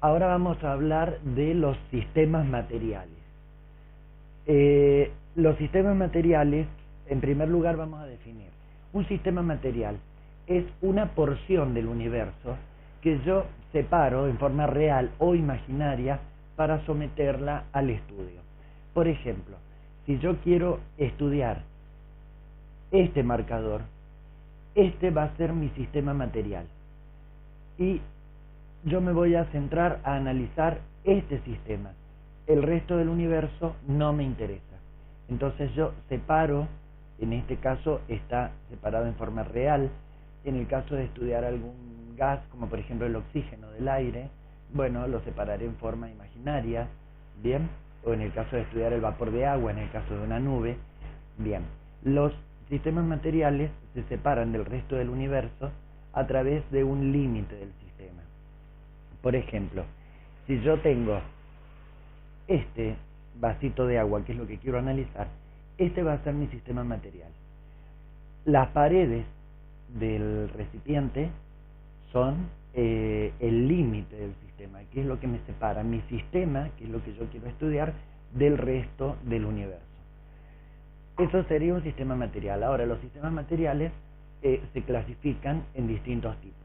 ahora vamos a hablar de los sistemas materiales. Los sistemas materiales, en primer lugar, vamos a definir. Un sistema material es una porción del universo que yo separo en forma real o imaginaria para someterla al estudio. Por ejemplo, si yo quiero estudiar este marcador, este va a ser mi sistema material. Y yo me voy a centrar a analizar este sistema. El resto del universo no me interesa. Entonces yo separo, en este caso está separado en forma real. En el caso de estudiar algún gas, como por ejemplo el oxígeno del aire, bueno, lo separaré en forma imaginaria, ¿bien? O en el caso de estudiar el vapor de agua, en el caso de una nube, bien. Los sistemas materiales se separan del resto del universo a través de un límite del sistema. Por ejemplo, si yo tengo este vasito de agua, que es lo que quiero analizar, este va a ser mi sistema material. Las paredes del recipiente son el límite del sistema, que es lo que me separa mi sistema, que es lo que yo quiero estudiar, del resto del universo. Eso sería un sistema material. Ahora, los sistemas materiales se clasifican en distintos tipos.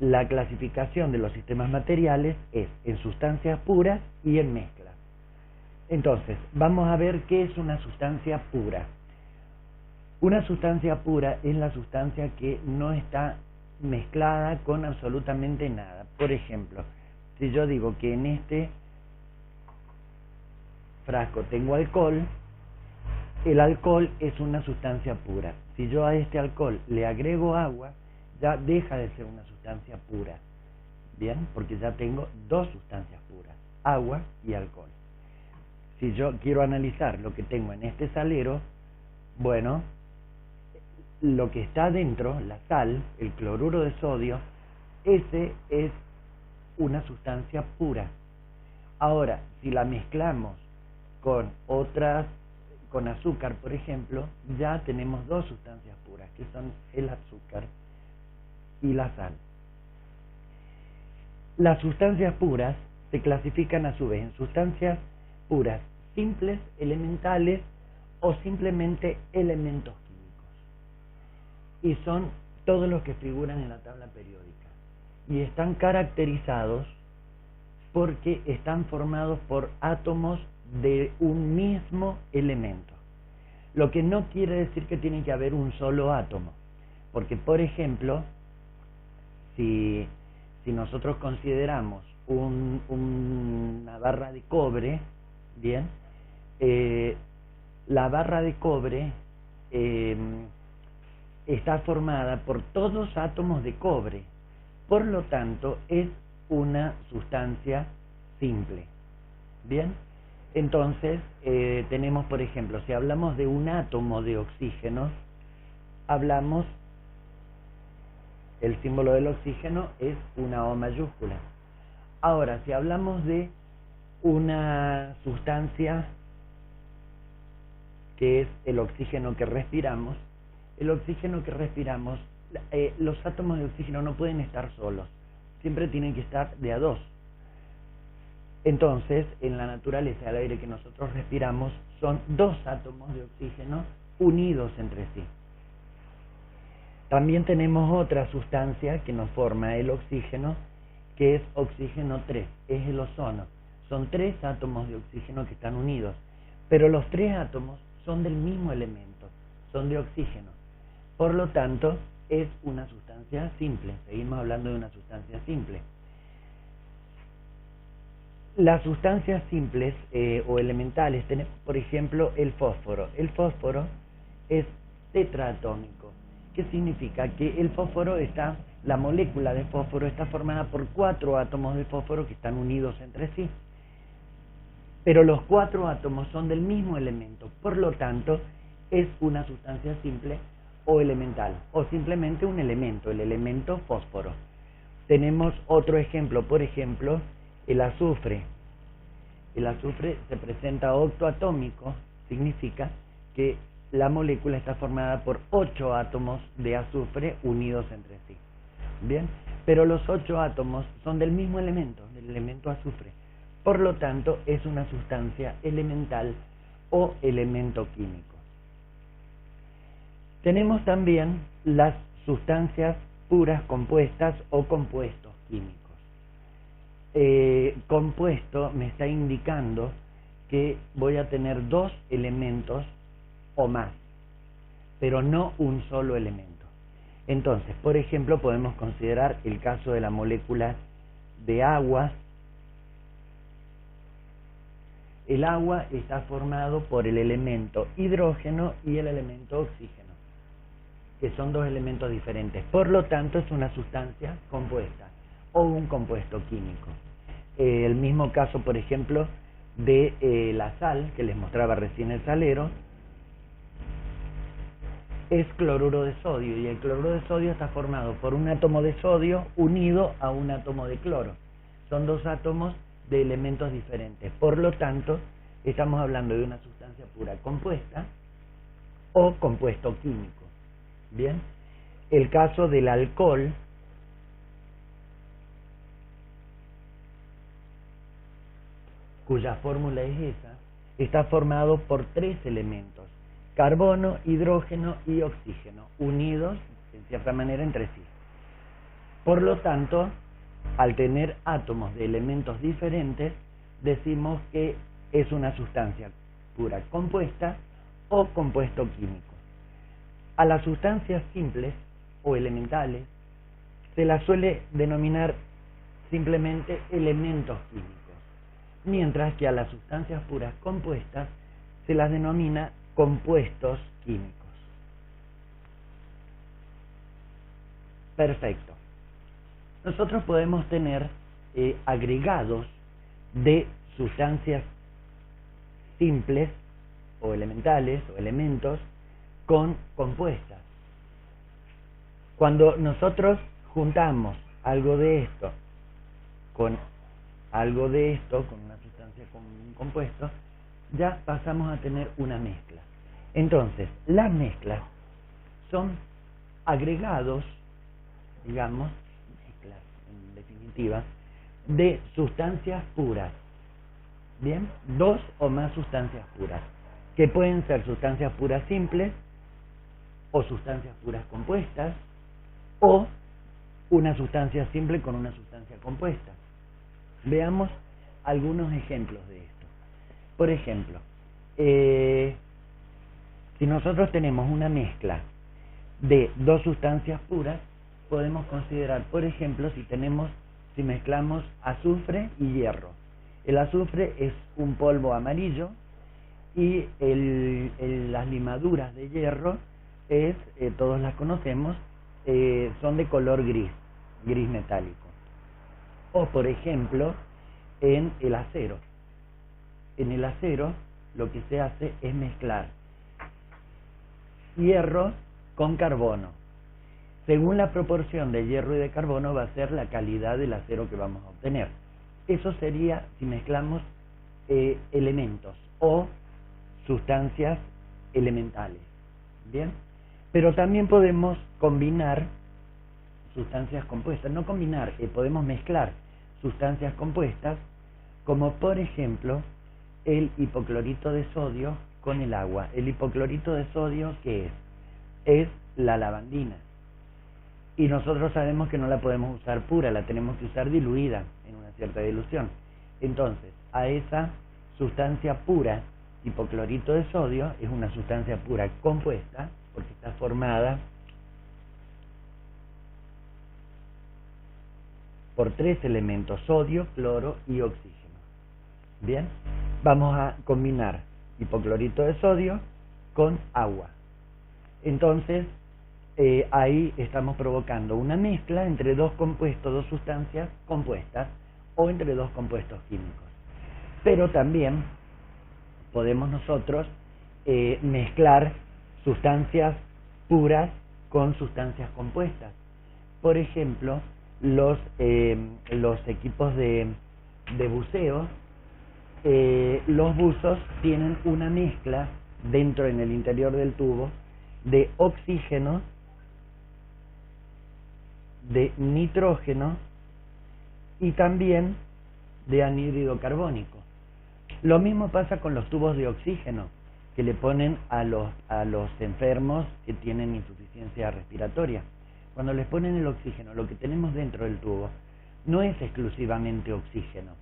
La clasificación de los sistemas materiales es en sustancias puras y en mezclas. Entonces, vamos a ver qué es una sustancia pura. Una sustancia pura es la sustancia que no está mezclada con absolutamente nada. Por ejemplo, si yo digo que en este frasco tengo alcohol, el alcohol es una sustancia pura. Si yo a este alcohol le agrego agua, ya deja de ser una sustancia pura. Bien, porque ya tengo dos sustancias puras, agua y alcohol. Si yo quiero analizar lo que tengo en este salero, bueno, lo que está dentro, la sal, el cloruro de sodio, ese es una sustancia pura. Ahora, si la mezclamos con otras, con azúcar, por ejemplo, ya tenemos dos sustancias puras, que son el azúcar y la sal. Las sustancias puras se clasifican a su vez en sustancias puras simples, elementales o simplemente elementos químicos. Y son todos los que figuran en la tabla periódica. Y están caracterizados porque están formados por átomos de un mismo elemento. Lo que no quiere decir que tiene que haber un solo átomo. Porque, por ejemplo, si nosotros consideramos una barra de cobre, bien, la barra de cobre está formada por todos átomos de cobre, por lo tanto es una sustancia simple. Bien, entonces tenemos, por ejemplo, si hablamos de un átomo de oxígeno, hablamos, el símbolo del oxígeno es una O mayúscula. Ahora, si hablamos de una sustancia que es el oxígeno que respiramos, los átomos de oxígeno no pueden estar solos, siempre tienen que estar de a dos. Entonces, en la naturaleza, el aire que nosotros respiramos son dos átomos de oxígeno unidos entre sí. También tenemos otra sustancia que nos forma el oxígeno, que es oxígeno 3, es el ozono. Son tres átomos de oxígeno que están unidos, pero los tres átomos son del mismo elemento, son de oxígeno. Por lo tanto, es una sustancia simple. Seguimos hablando de una sustancia simple. Las sustancias simples o elementales tenemos, por ejemplo, el fósforo. El fósforo es tetraatómico. ¿Qué significa? Que el fósforo la molécula de fósforo está formada por 4 átomos de fósforo que están unidos entre sí. Pero los 4 átomos son del mismo elemento, por lo tanto, es una sustancia simple o elemental, o simplemente un elemento, el elemento fósforo. Tenemos otro ejemplo, por ejemplo, el azufre. El azufre se presenta octoatómico, significa que la molécula está formada por 8 átomos de azufre unidos entre sí. Bien, pero los 8 átomos son del mismo elemento, del elemento azufre. Por lo tanto, es una sustancia elemental o elemento químico. Tenemos también las sustancias puras compuestas o compuestos químicos. Compuesto me está indicando que voy a tener 2 elementos o más, pero no un solo elemento. Entonces, por ejemplo, podemos considerar el caso de la molécula de agua. El agua está formado por el elemento hidrógeno y el elemento oxígeno, que son 2 elementos diferentes. Por lo tanto, es una sustancia compuesta o un compuesto químico. El mismo caso, por ejemplo, de la sal, que les mostraba recién el salero, es cloruro de sodio, y el cloruro de sodio está formado por un átomo de sodio unido a un átomo de cloro. Son 2 átomos de elementos diferentes. Por lo tanto, estamos hablando de una sustancia pura compuesta o compuesto químico. Bien, el caso del alcohol, cuya fórmula es esa, está formado por 3 elementos: carbono, hidrógeno y oxígeno, unidos en cierta manera entre sí. Por lo tanto, al tener átomos de elementos diferentes, decimos que es una sustancia pura compuesta o compuesto químico. A las sustancias simples o elementales se las suele denominar simplemente elementos químicos, mientras que a las sustancias puras compuestas se las denomina compuestos químicos. Perfecto. Nosotros podemos tener agregados de sustancias simples o elementales o elementos con compuestas. Cuando nosotros juntamos algo de esto con algo de esto, con una sustancia con un compuesto, ya pasamos a tener una mezcla. Entonces, las mezclas son agregados, digamos, mezclas en definitiva, de sustancias puras. Bien, 2 o más sustancias puras, que pueden ser sustancias puras simples, o sustancias puras compuestas, o una sustancia simple con una sustancia compuesta. Veamos algunos ejemplos de esto. Por ejemplo, si nosotros tenemos una mezcla de 2 sustancias puras, podemos considerar, por ejemplo, si mezclamos azufre y hierro. El azufre es un polvo amarillo y las limaduras de hierro todos las conocemos, son de color gris metálico. O por ejemplo, en el acero. En el acero lo que se hace es mezclar hierro con carbono. Según la proporción de hierro y de carbono va a ser la calidad del acero que vamos a obtener. Eso sería si mezclamos elementos o sustancias elementales. Bien, pero también podemos combinar sustancias compuestas, no combinar, podemos mezclar sustancias compuestas, como por ejemplo el hipoclorito de sodio con el agua. El hipoclorito de sodio, ¿qué es? Es la lavandina. Y nosotros sabemos que no la podemos usar pura, la tenemos que usar diluida en una cierta dilución. Entonces, a esa sustancia pura, hipoclorito de sodio, es una sustancia pura compuesta, porque está formada por 3 elementos: sodio, cloro y oxígeno. Bien, vamos a combinar hipoclorito de sodio con agua. Entonces, ahí estamos provocando una mezcla entre 2 compuestos, 2 sustancias compuestas, o entre 2 compuestos químicos. Pero también podemos nosotros mezclar sustancias puras con sustancias compuestas. Por ejemplo, los equipos de buceo, los buzos tienen una mezcla dentro, en el interior del tubo, de oxígeno, de nitrógeno y también de anhídrido carbónico. Lo mismo pasa con los tubos de oxígeno que le ponen a los enfermos que tienen insuficiencia respiratoria. Cuando les ponen el oxígeno, lo que tenemos dentro del tubo no es exclusivamente oxígeno,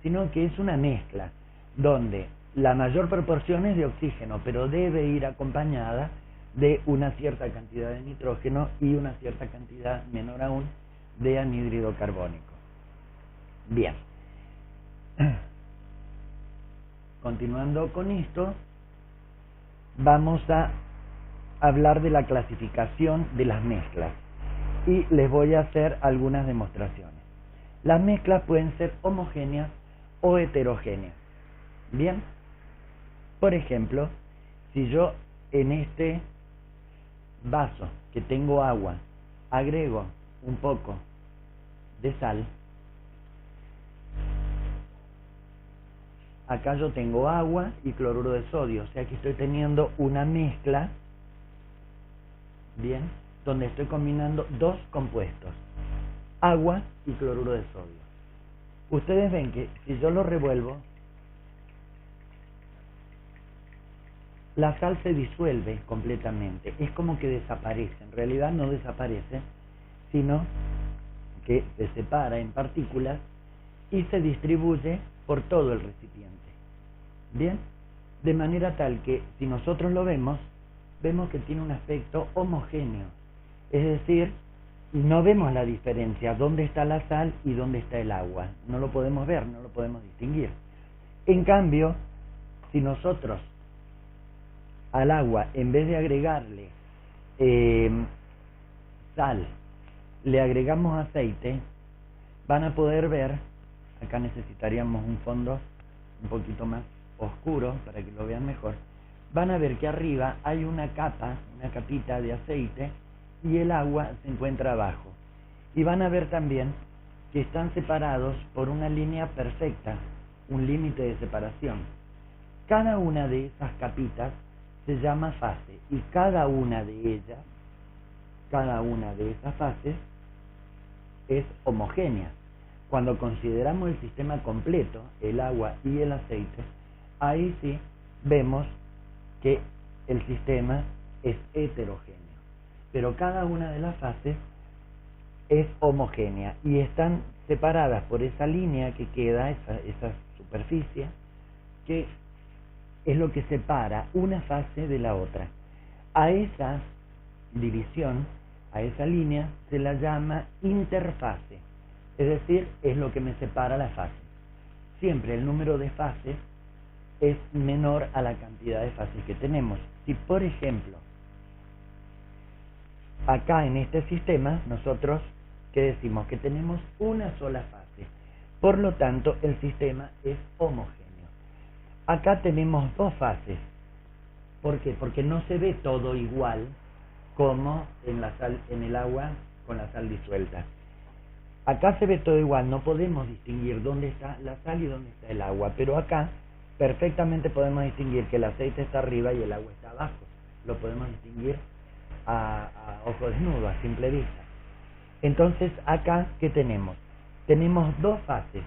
sino que es una mezcla donde la mayor proporción es de oxígeno, pero debe ir acompañada de una cierta cantidad de nitrógeno y una cierta cantidad menor aún de anhídrido carbónico. Bien. Continuando con esto, vamos a hablar de la clasificación de las mezclas y les voy a hacer algunas demostraciones. Las mezclas pueden ser homogéneas o heterogéneas. Bien, por ejemplo, si yo en este vaso que tengo agua agrego un poco de sal, acá yo tengo agua y cloruro de sodio, o sea que estoy teniendo una mezcla, bien, donde estoy combinando dos compuestos, agua y cloruro de sodio. Ustedes ven que si yo lo revuelvo, la sal se disuelve completamente, es como que desaparece. En realidad no desaparece, sino que se separa en partículas y se distribuye por todo el recipiente. Bien, de manera tal que si nosotros lo vemos, vemos que tiene un aspecto homogéneo, es decir, no vemos la diferencia, dónde está la sal y dónde está el agua, no lo podemos ver, no lo podemos distinguir. En cambio, si nosotros al agua, en vez de agregarle sal, le agregamos aceite, van a poder ver, acá necesitaríamos un fondo un poquito más oscuro para que lo vean mejor, van a ver que arriba hay una capita de aceite y el agua se encuentra abajo. Y van a ver también que están separados por una línea perfecta, un límite de separación. Cada una de esas capitas se llama fase y cada una de esas fases es homogénea. Cuando consideramos el sistema completo, el agua y el aceite, ahí sí vemos que el sistema es heterogéneo. Pero cada una de las fases es homogénea y están separadas por esa línea que queda, esa superficie, que es lo que separa una fase de la otra. A esa división, a esa línea, se la llama interfase. Es decir, es lo que me separa la fase. Siempre el número de fases es menor a la cantidad de fases que tenemos. Si, por ejemplo, acá en este sistema, nosotros, ¿qué decimos? Que tenemos una sola fase. Por lo tanto, el sistema es homogéneo. Acá tenemos dos fases. ¿Por qué? Porque no se ve todo igual como en el agua con la sal disuelta. Acá se ve todo igual, no podemos distinguir dónde está la sal y dónde está el agua, pero acá perfectamente podemos distinguir que el aceite está arriba y el agua está abajo. Lo podemos distinguir a ojo desnudo, a simple vista. Entonces acá, ¿qué tenemos? Tenemos dos fases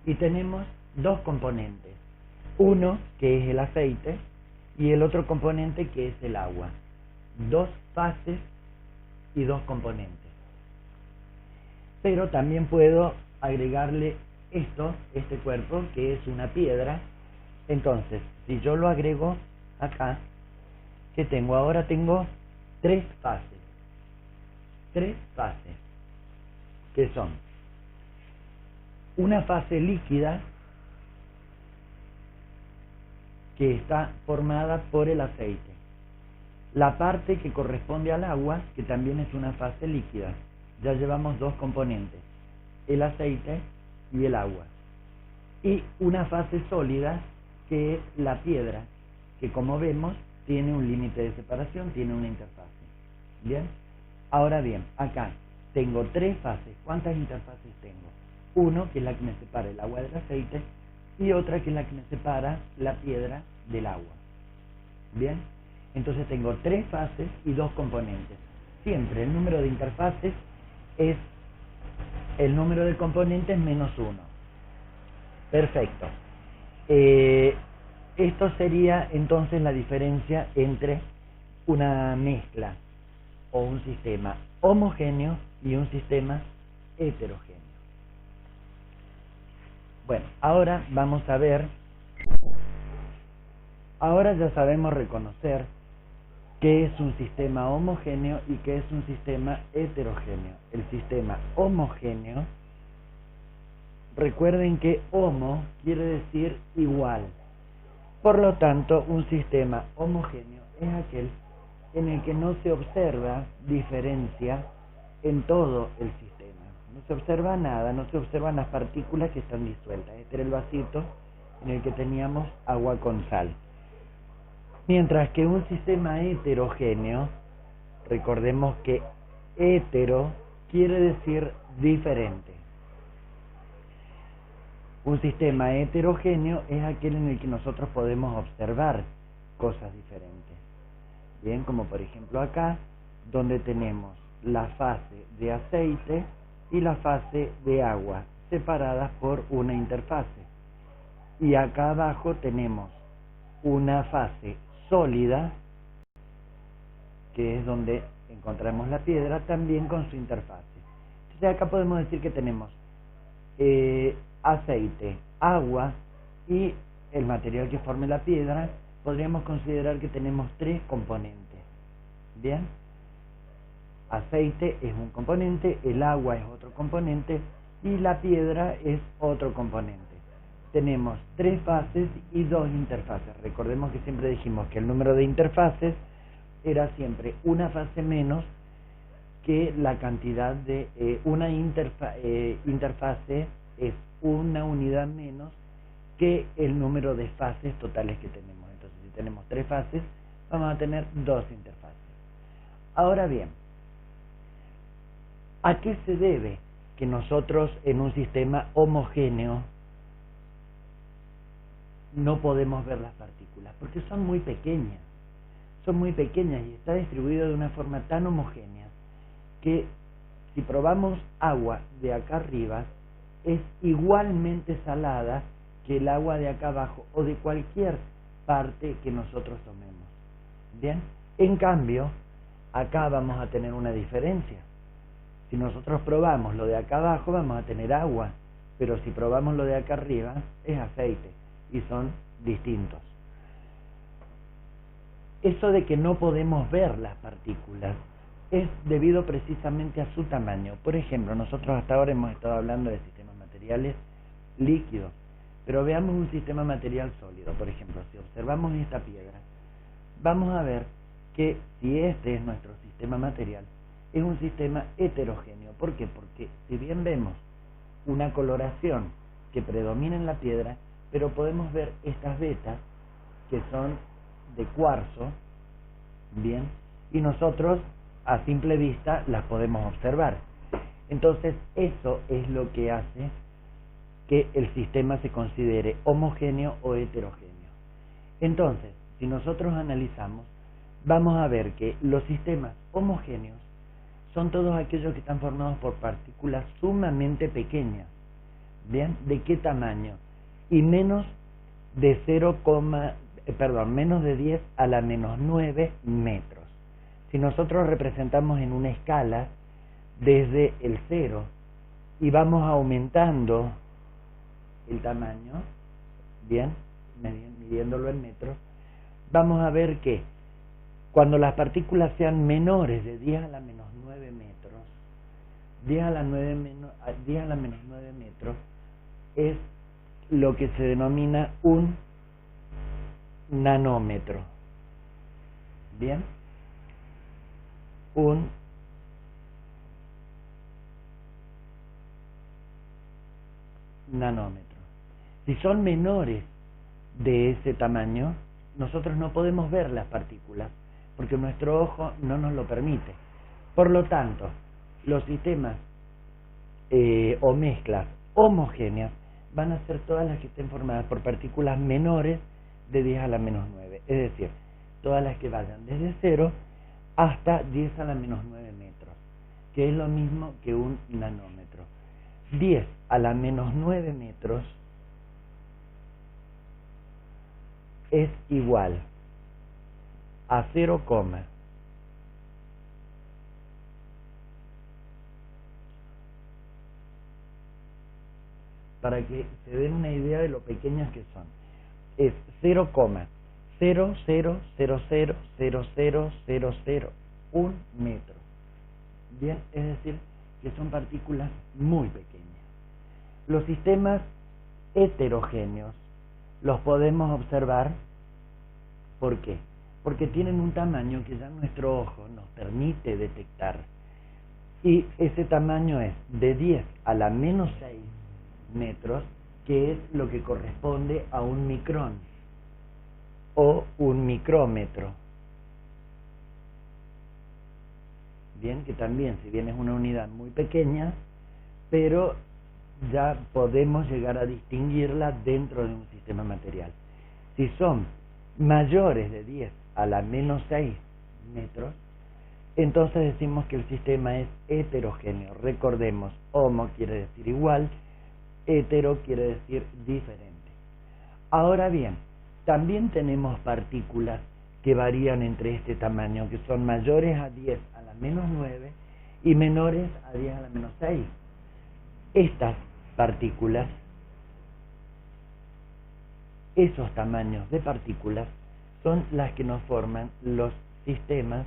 y tenemos dos componentes. Uno que es el aceite y el otro componente que es el agua. Dos fases y dos componentes. Pero también puedo agregarle este cuerpo que es una piedra. Entonces, si yo lo agrego acá, ¿qué tengo? Ahora tengo tres fases. Tres fases, que son una fase líquida que está formada por el aceite. La parte que corresponde al agua, que también es una fase líquida. Ya llevamos dos componentes, el aceite y el agua. Y una fase sólida, que es la piedra, que como vemos tiene un límite de separación, tiene una interfase. ¿Bien? Ahora bien, acá tengo tres fases. ¿Cuántas interfaces tengo? Uno, que es la que me separa el agua del aceite, y otra que es la que me separa la piedra del agua. ¿Bien? Entonces tengo tres fases y dos componentes. Siempre el número de interfaces es el número de componentes menos 1. Perfecto. Esto sería entonces la diferencia entre una mezcla o un sistema homogéneo y un sistema heterogéneo. Bueno, ahora vamos a ver, ahora ya sabemos reconocer qué es un sistema homogéneo y qué es un sistema heterogéneo. El sistema homogéneo, recuerden que homo quiere decir igual. Por lo tanto, un sistema homogéneo es aquel en el que no se observa diferencia en todo el sistema. No se observa nada, no se observan las partículas que están disueltas. Este era el vasito en el que teníamos agua con sal. Mientras que un sistema heterogéneo, recordemos que hetero quiere decir diferente. Un sistema heterogéneo es aquel en el que nosotros podemos observar cosas diferentes. Bien, como por ejemplo acá, donde tenemos la fase de aceite y la fase de agua, separadas por una interfase. Y acá abajo tenemos una fase sólida, que es donde encontramos la piedra, también con su interfase. Entonces acá podemos decir que tenemos aceite, agua y el material que forme la piedra. Podríamos considerar que tenemos 3 componentes. Bien, aceite es un componente, el agua es otro componente y la piedra es otro componente. Tenemos 3 fases y 2 interfaces. Recordemos que siempre dijimos que el número de interfaces era siempre una fase menos que la cantidad de una interfase es una unidad menos que el número de fases totales que tenemos. Entonces, si tenemos 3 fases, vamos a tener 2 interfaces. Ahora bien, ¿a qué se debe que nosotros en un sistema homogéneo no podemos ver las partículas? Porque son muy pequeñas y está distribuido de una forma tan homogénea que si probamos agua de acá arriba es igualmente salada que el agua de acá abajo o de cualquier parte que nosotros tomemos. Bien, en cambio acá vamos a tener una diferencia. Si nosotros probamos lo de acá abajo vamos a tener agua, pero si probamos lo de acá arriba es aceite y son distintos. Eso de que no podemos ver las partículas es debido precisamente a su tamaño. Por ejemplo, nosotros hasta ahora hemos estado hablando de sistemas materiales líquidos, pero veamos un sistema material sólido. Por ejemplo, si observamos esta piedra, vamos a ver que si este es nuestro sistema material, es un sistema heterogéneo. ¿Por qué? Porque si bien vemos una coloración que predomina en la piedra, pero podemos ver estas vetas que son de cuarzo, bien, y nosotros a simple vista las podemos observar. Entonces eso es lo que hace que el sistema se considere homogéneo o heterogéneo. Entonces, si nosotros analizamos, vamos a ver que los sistemas homogéneos son todos aquellos que están formados por partículas sumamente pequeñas. ¿Bien? ¿De qué tamaño? Y menos de menos de 10 a la menos 9 metros. Si nosotros representamos en una escala desde el 0 y vamos aumentando el tamaño, bien, midiéndolo en metros, vamos a ver que cuando las partículas sean menores de 10 a la menos 9 metros, 10 a la menos 9 metros es lo que se denomina un nanómetro. Bien, un nanómetro. Si son menores de ese tamaño, nosotros no podemos ver las partículas porque nuestro ojo no nos lo permite. Por lo tanto, los sistemas o mezclas homogéneas van a ser todas las que estén formadas por partículas menores de 10 a la menos 9, es decir, todas las que vayan desde 0 hasta 10 a la menos 9 metros, que es lo mismo que un nanómetro. 10 a la menos 9 metros es igual a 0, para que se den una idea de lo pequeñas que son. Es 0,000000001 metro. Bien, es decir, que son partículas muy pequeñas. Los sistemas heterogéneos los podemos observar. ¿Por qué? Porque tienen un tamaño que ya nuestro ojo nos permite detectar. Y ese tamaño es de 10 a la menos 6 metros, que es lo que corresponde a un micrón o un micrómetro. Bien, que también, si bien es una unidad muy pequeña, pero ya podemos llegar a distinguirla dentro de un sistema material. Si son mayores de 10 a la menos 6 metros, entonces decimos que el sistema es heterogéneo. Recordemos, homo quiere decir igual, hetero quiere decir diferente. Ahora bien, también tenemos partículas que varían entre este tamaño, que son mayores a 10 a la menos 9 y menores a 10 a la menos 6. Estas partículas, esos tamaños de partículas, son las que nos forman los sistemas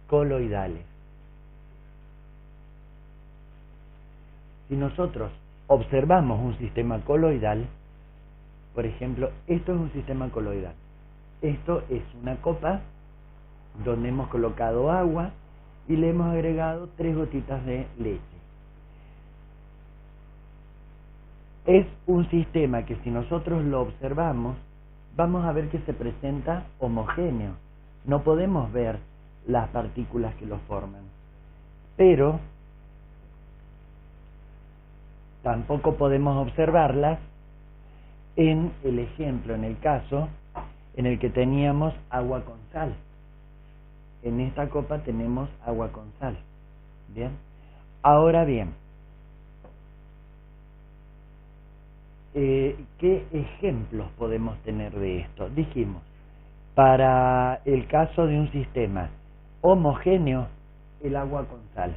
coloidales. Si nosotros observamos un sistema coloidal, por ejemplo, esto es un sistema coloidal. Esto es una copa donde hemos colocado agua y le hemos agregado 3 gotitas de leche. Es un sistema que si nosotros lo observamos, vamos a ver que se presenta homogéneo. No podemos ver las partículas que lo forman, pero tampoco podemos observarlas en el ejemplo, en el caso en el que teníamos agua con sal. En esta copa tenemos agua con sal. Bien. Ahora bien, ¿qué ejemplos podemos tener de esto? Dijimos, para el caso de un sistema homogéneo, el agua con sal.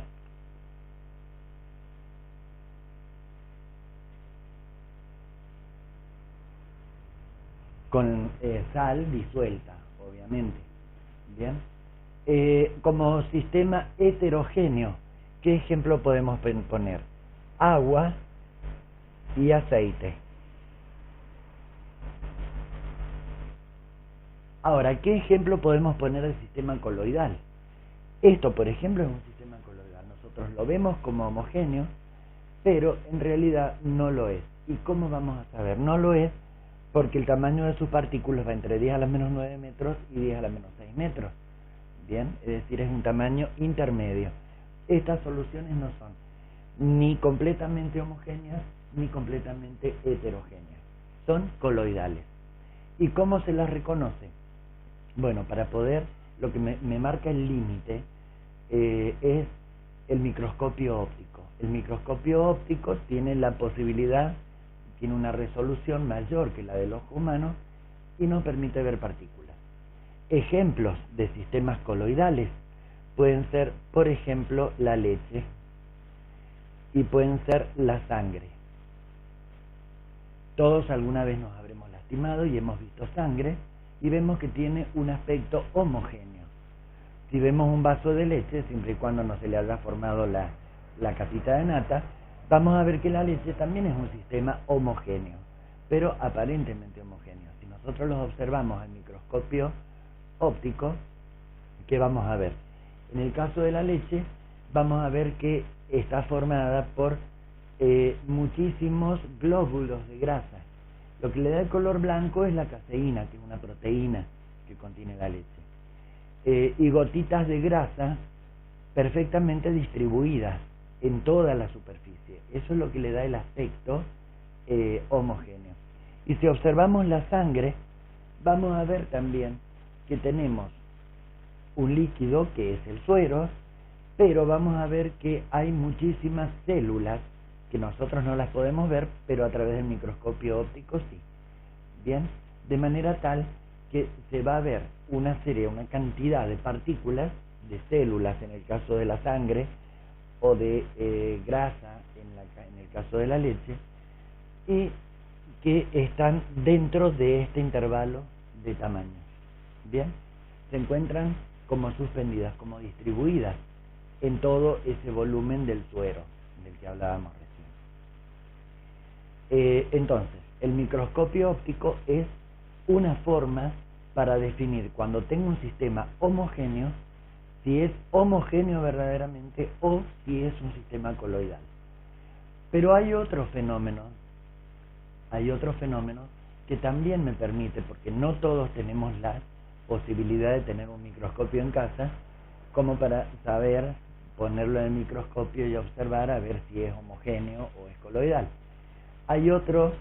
Con sal disuelta, obviamente. Bien. Como sistema heterogéneo, ¿qué ejemplo podemos poner? Agua y aceite. Ahora, ¿qué ejemplo podemos poner del sistema coloidal? Esto, por ejemplo, es un sistema coloidal. Nosotros lo vemos como homogéneo, pero en realidad no lo es. ¿Y cómo vamos a saber? No lo es porque el tamaño de sus partículas va entre 10 a la menos 9 metros y 10 a la menos 6 metros. Bien, es decir, es un tamaño intermedio. Estas soluciones no son ni completamente homogéneas ni completamente heterogéneas. Son coloidales. ¿Y cómo se las reconoce? Bueno, para poder, lo que me marca el límite es el microscopio óptico. El microscopio óptico tiene la posibilidad, tiene una resolución mayor que la del ojo humano y nos permite ver partículas. Ejemplos de sistemas coloidales pueden ser, por ejemplo, la leche y pueden ser la sangre. Todos alguna vez nos habremos lastimado y hemos visto sangre y vemos que tiene un aspecto homogéneo. Si vemos un vaso de leche, siempre y cuando no se le haya formado la capita de nata, vamos a ver que la leche también es un sistema homogéneo, pero aparentemente homogéneo. Si nosotros los observamos al microscopio óptico, ¿qué vamos a ver? En el caso de la leche, vamos a ver que está formada por muchísimos glóbulos de grasa. Lo que le da el color blanco es la caseína, que es una proteína que contiene la leche. Y gotitas de grasa perfectamente distribuidas en toda la superficie. Eso es lo que le da el aspecto homogéneo. Y si observamos la sangre, vamos a ver también que tenemos un líquido que es el suero pero vamos a ver que hay muchísimas células que nosotros no las podemos ver, pero a través del microscopio óptico sí. Bien, de manera tal que se va a ver una cantidad de partículas, de células en el caso de la sangre, o de grasa en el caso de la leche, y que están dentro de este intervalo de tamaño. Bien, se encuentran como suspendidas, como distribuidas en todo ese volumen del suero del que hablábamos recién. Entonces, el microscopio óptico es una forma para definir cuando tengo un sistema homogéneo, si es homogéneo verdaderamente o si es un sistema coloidal. Pero hay otro fenómeno que también me permite, porque no todos tenemos la posibilidad de tener un microscopio en casa, como para saber ponerlo en el microscopio y observar a ver si es homogéneo o es coloidal. Hay otro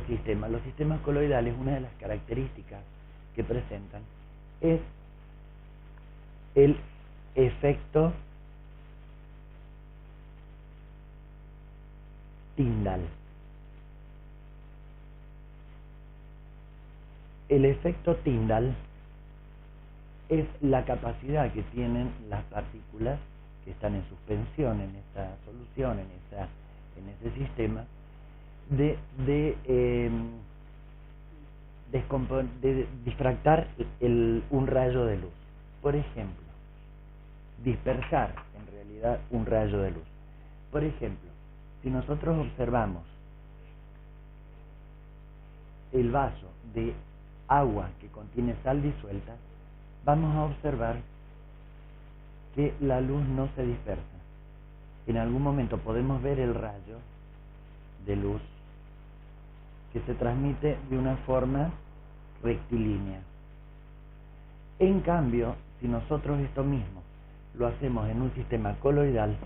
sistema. Los sistemas coloidales, una de las características que presentan es el efecto Tyndall. El efecto Tyndall es la capacidad que tienen las partículas que están en suspensión en esa solución, en ese sistema, de difractar un rayo de luz. Por ejemplo, dispersar en realidad un rayo de luz. Por ejemplo, si nosotros observamos el vaso de agua que contiene sal disuelta, vamos a observar que la luz no se dispersa. En algún momento podemos ver el rayo de luz que se transmite de una forma rectilínea. En cambio, si nosotros esto mismo lo hacemos en un sistema coloidal,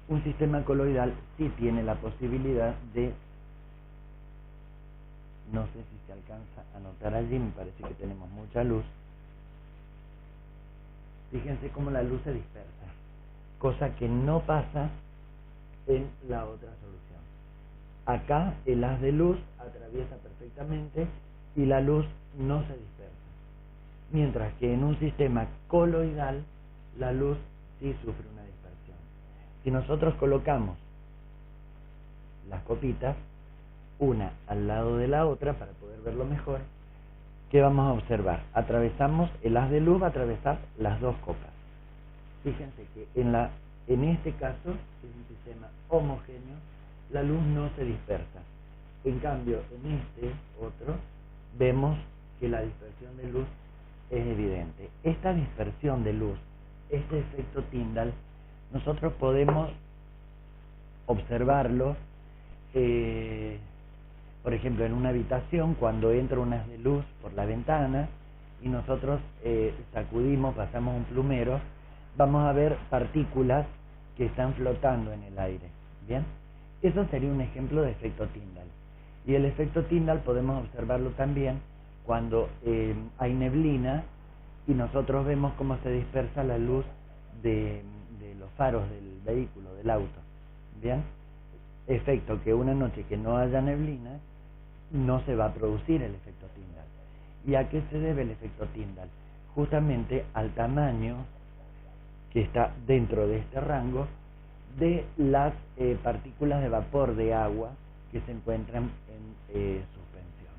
un sistema coloidal sí tiene la posibilidad de, no sé si se alcanza a notar allí, me parece que tenemos mucha luz. Fíjense cómo la luz se dispersa, cosa que no pasa en la otra solución. Acá el haz de luz atraviesa perfectamente y la luz no se dispersa, mientras que en un sistema coloidal la luz sí sufre una dispersión. Si nosotros colocamos las copitas una al lado de la otra para poder verlo mejor, ¿qué vamos a observar? Atravesamos, el haz de luz va a atravesar las dos copas. Fíjense que en este caso, que es un sistema homogéneo, la luz no se dispersa. En cambio, en este otro, vemos que la dispersión de luz es evidente. Esta dispersión de luz, este efecto Tyndall, nosotros podemos observarlo, por ejemplo, en una habitación, cuando entra un haz de luz por la ventana y nosotros sacudimos, pasamos un plumero, vamos a ver partículas que están flotando en el aire. ¿Bien? Eso sería un ejemplo de efecto Tyndall. Y el efecto Tyndall podemos observarlo también cuando hay neblina y nosotros vemos cómo se dispersa la luz de los faros del vehículo, del auto. ¿Bien? Efecto que una noche que no haya neblina no se va a producir el efecto Tyndall. ¿Y a qué se debe el efecto Tyndall? Justamente al tamaño que está dentro de este rango de las partículas de vapor de agua que se encuentran en suspensión.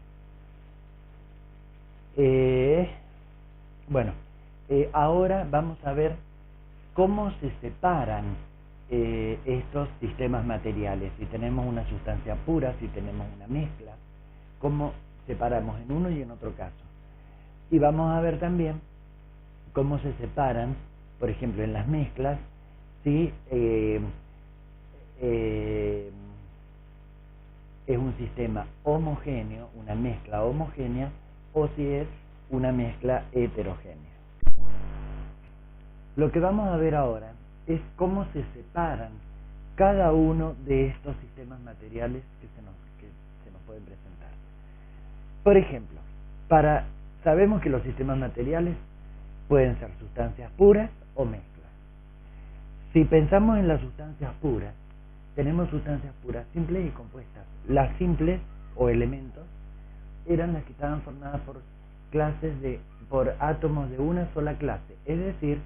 Ahora vamos a ver cómo se separan estos sistemas materiales, si tenemos una sustancia pura, si tenemos una mezcla, cómo separamos en uno y en otro caso. Y vamos a ver también cómo se separan, por ejemplo, en las mezclas, si es un sistema homogéneo, una mezcla homogénea, o si es una mezcla heterogénea. Lo que vamos a ver ahora es cómo se separan cada uno de estos sistemas materiales que se nos pueden presentar. Por ejemplo, para sabemos que los sistemas materiales pueden ser sustancias puras o mezclas. Si pensamos en las sustancias puras, tenemos sustancias puras simples y compuestas. Las simples o elementos eran las que estaban formadas por átomos de una sola clase, es decir,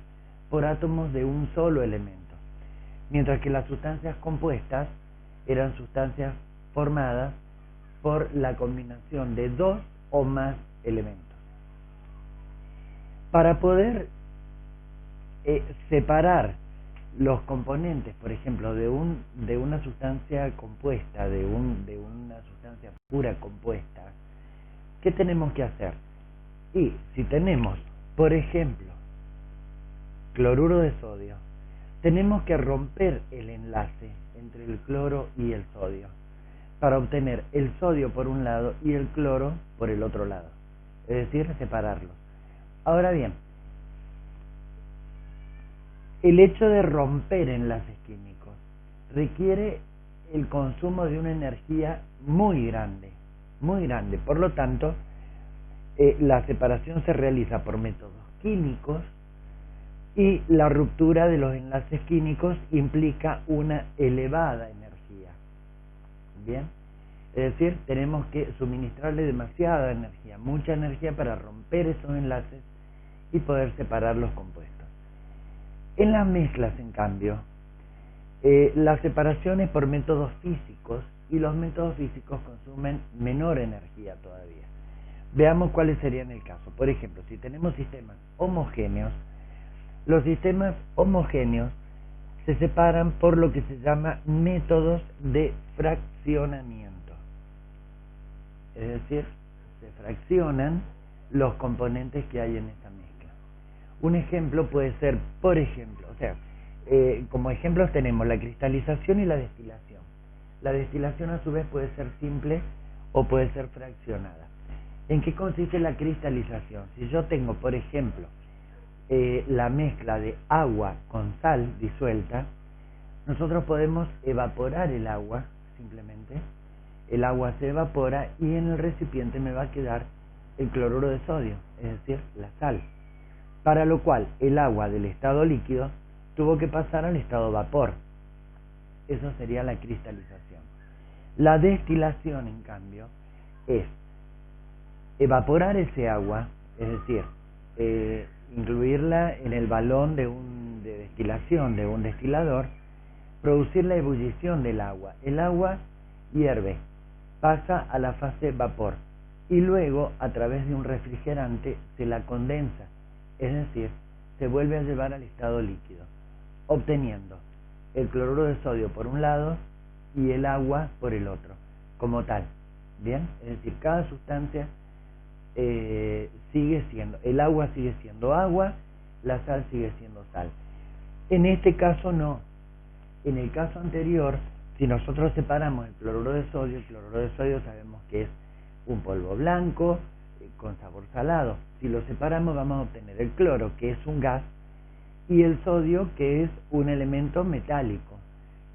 por átomos de un solo elemento. Mientras que las sustancias compuestas eran sustancias formadas por la combinación de dos o más elementos. Para poder separar los componentes, por ejemplo, de una sustancia compuesta, de una sustancia pura compuesta, ¿qué tenemos que hacer? Y si tenemos, por ejemplo, cloruro de sodio, tenemos que romper el enlace entre el cloro y el sodio para obtener el sodio por un lado y el cloro por el otro lado, es decir, separarlos. Ahora bien, el hecho de romper enlaces químicos requiere el consumo de una energía muy grande, por lo tanto, la separación se realiza por métodos químicos y la ruptura de los enlaces químicos implica una elevada energía. Bien, es decir, tenemos que suministrarle demasiada energía, mucha energía para romper esos enlaces y poder separar los compuestos. En las mezclas, en cambio, la separación es por métodos físicos y los métodos físicos consumen menor energía todavía. Veamos cuáles serían el caso. Por ejemplo, si tenemos sistemas homogéneos, los sistemas homogéneos se separan por lo que se llama métodos de fraccionamiento. Es decir, se fraccionan los componentes que hay en esta mezcla. Un ejemplo puede ser, por ejemplo, como ejemplos tenemos la cristalización y la destilación. La destilación a su vez puede ser simple o puede ser fraccionada. ¿En qué consiste la cristalización? Si yo tengo, por ejemplo, la mezcla de agua con sal disuelta, nosotros podemos evaporar el agua, simplemente. El agua se evapora y en el recipiente me va a quedar el cloruro de sodio, es decir, la sal. Para lo cual el agua del estado líquido tuvo que pasar al estado vapor. Eso sería la cristalización. La destilación, en cambio, es evaporar ese agua, es decir, incluirla en el balón de destilación de un destilador, producir la ebullición del agua. El agua hierve, pasa a la fase vapor y luego a través de un refrigerante se la condensa, es decir, se vuelve a llevar al estado líquido, obteniendo el cloruro de sodio por un lado y el agua por el otro, como tal. Bien, es decir, cada sustancia sigue siendo, el agua sigue siendo agua, la sal sigue siendo sal. En este caso no. En el caso anterior, si nosotros separamos el cloruro de sodio sabemos que es un polvo blanco con sabor salado. Si lo separamos vamos a obtener el cloro, que es un gas, y el sodio, que es un elemento metálico,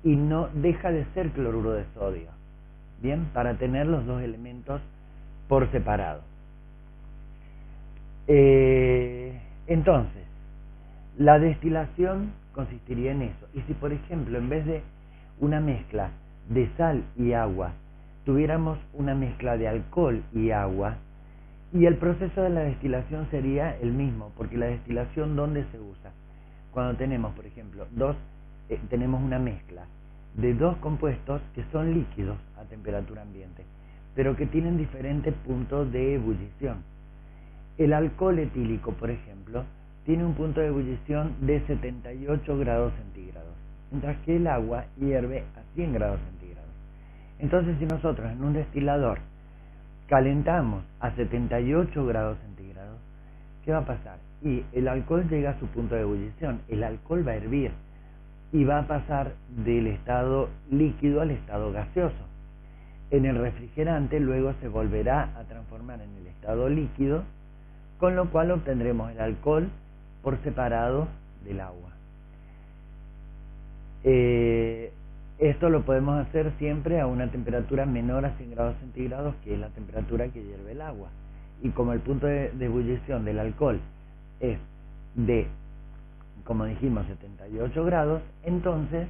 y no deja de ser cloruro de sodio. Bien, para tener los dos elementos por separado. Entonces, la destilación consistiría en eso. Y si, por ejemplo, en vez de una mezcla de sal y agua, tuviéramos una mezcla de alcohol y agua, y el proceso de la destilación sería el mismo, porque la destilación, ¿dónde se usa? Cuando tenemos, por ejemplo, tenemos una mezcla de dos compuestos que son líquidos a temperatura ambiente, pero que tienen diferentes puntos de ebullición. El alcohol etílico, por ejemplo, tiene un punto de ebullición de 78 grados centígrados, mientras que el agua hierve a 100 grados centígrados. Entonces, si nosotros en un destilador calentamos a 78 grados centígrados, ¿qué va a pasar? Y el alcohol llega a su punto de ebullición, el alcohol va a hervir y va a pasar del estado líquido al estado gaseoso. En el refrigerante luego se volverá a transformar en el estado líquido, con lo cual obtendremos el alcohol por separado del agua. Esto lo podemos hacer siempre a una temperatura menor a 100 grados centígrados, que es la temperatura que hierve el agua. y como el punto de ebullición del alcohol es de, como dijimos, 78 grados, entonces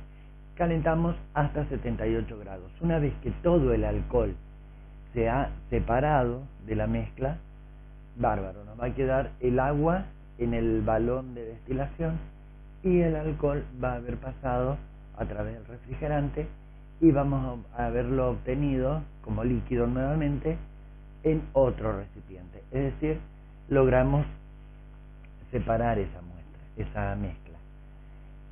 calentamos hasta 78 grados. Una vez que todo el alcohol se ha separado de la mezcla, bárbaro, nos va a quedar el agua en el balón de destilación y el alcohol va a haber pasado a través del refrigerante y vamos a haberlo obtenido como líquido nuevamente en otro recipiente. Es decir, logramos separar esa muestra, esa mezcla.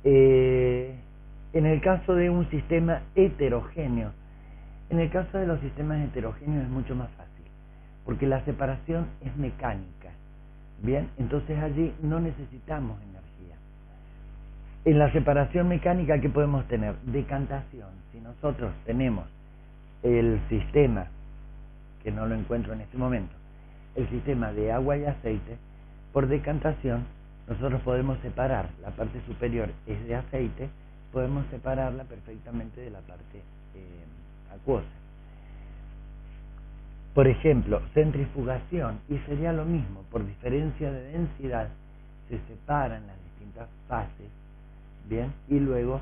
En el caso de un sistema heterogéneo, en el caso de los sistemas heterogéneos es mucho más fácil, porque la separación es mecánica. Bien, entonces allí no necesitamos energía. En la separación mecánica, ¿qué podemos tener? Decantación. Si nosotros tenemos el sistema, que no lo encuentro en este momento, el sistema de agua y aceite, por decantación nosotros podemos separar, la parte superior es de aceite, podemos separarla perfectamente de la parte acuosa. Por ejemplo, centrifugación, y sería lo mismo, por diferencia de densidad se separan las distintas fases, bien, y luego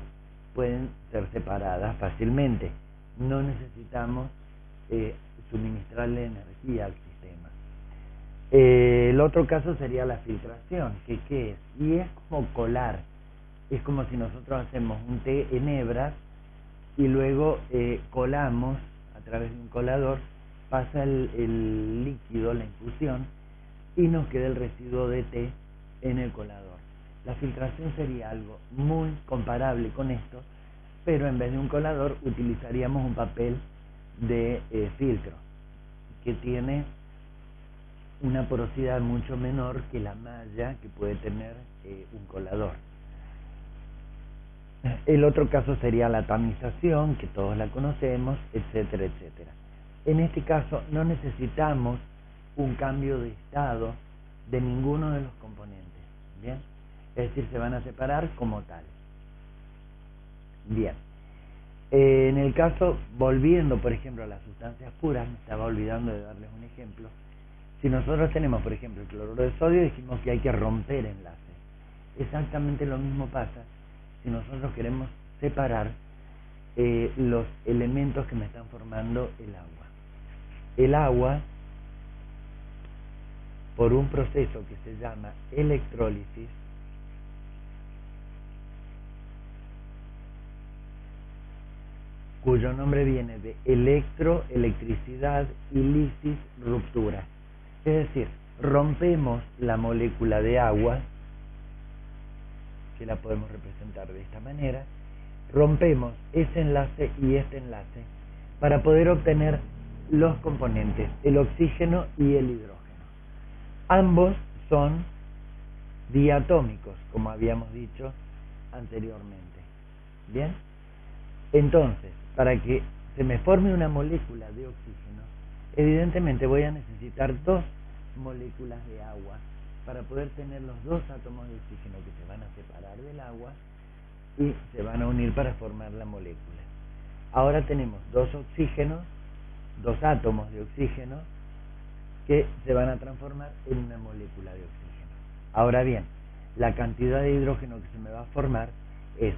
pueden ser separadas fácilmente. No necesitamos suministrarle energía al sistema. El otro caso sería la filtración, que ¿qué es? Y es como colar, es como si nosotros hacemos un té en hebras y luego colamos a través de un colador, pasa el líquido, la infusión, y nos queda el residuo de té en el colador. La filtración sería algo muy comparable con esto, pero en vez de un colador utilizaríamos un papel de filtro, que tiene una porosidad mucho menor que la malla que puede tener un colador. El otro caso sería la tamización, que todos la conocemos, etcétera, etcétera. En este caso no necesitamos un cambio de estado de ninguno de los componentes, ¿bien? Es decir, se van a separar como tal. Bien. En el caso, volviendo por ejemplo a las sustancias puras, me estaba olvidando de darles un ejemplo. Si nosotros tenemos, por ejemplo, el cloruro de sodio, dijimos que hay que romper enlaces. Exactamente lo mismo pasa si nosotros queremos separar los elementos que me están formando el agua. El agua, por un proceso que se llama electrólisis, cuyo nombre viene de electro, electricidad, y lisis, ruptura. Es decir, rompemos la molécula de agua, que la podemos representar de esta manera, rompemos ese enlace y este enlace para poder obtener los componentes, el oxígeno y el hidrógeno. Ambos son diatómicos, como habíamos dicho anteriormente. ¿Bien? Entonces, para que se me forme una molécula de oxígeno, evidentemente voy a necesitar dos moléculas de agua para poder tener los dos átomos de oxígeno que se van a separar del agua y se van a unir para formar la molécula. Ahora tenemos dos oxígenos, dos átomos de oxígeno que se van a transformar en una molécula de oxígeno. Ahora bien, la cantidad de hidrógeno que se me va a formar es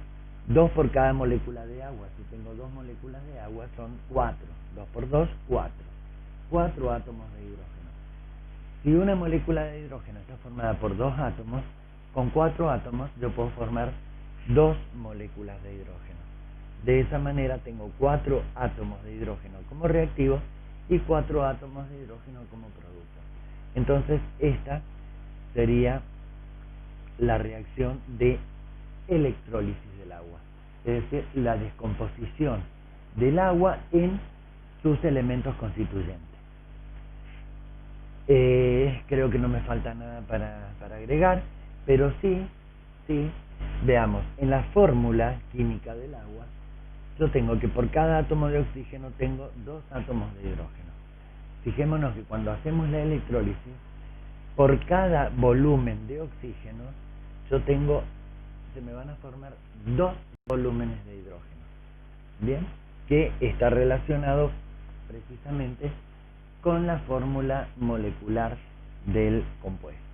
2 por cada molécula de agua. Si tengo 2 moléculas de agua son 4. 2 por 2, 4. 4 átomos de hidrógeno. Si una molécula de hidrógeno está formada por 2 átomos, con 4 átomos yo puedo formar 2 moléculas de hidrógeno. De esa manera tengo 4 átomos de hidrógeno como reactivo y 4 átomos de hidrógeno como producto. Entonces esta sería la reacción de electrólisis del agua, es decir, la descomposición del agua en sus elementos constituyentes. Creo que no me falta nada para agregar, pero sí, veamos, en la fórmula química del agua, yo tengo que por cada átomo de oxígeno tengo 2 átomos de hidrógeno. Fijémonos que cuando hacemos la electrólisis, por cada volumen de oxígeno, se me van a formar 2 volúmenes de hidrógeno, ¿bien? Que está relacionado precisamente con la fórmula molecular del compuesto.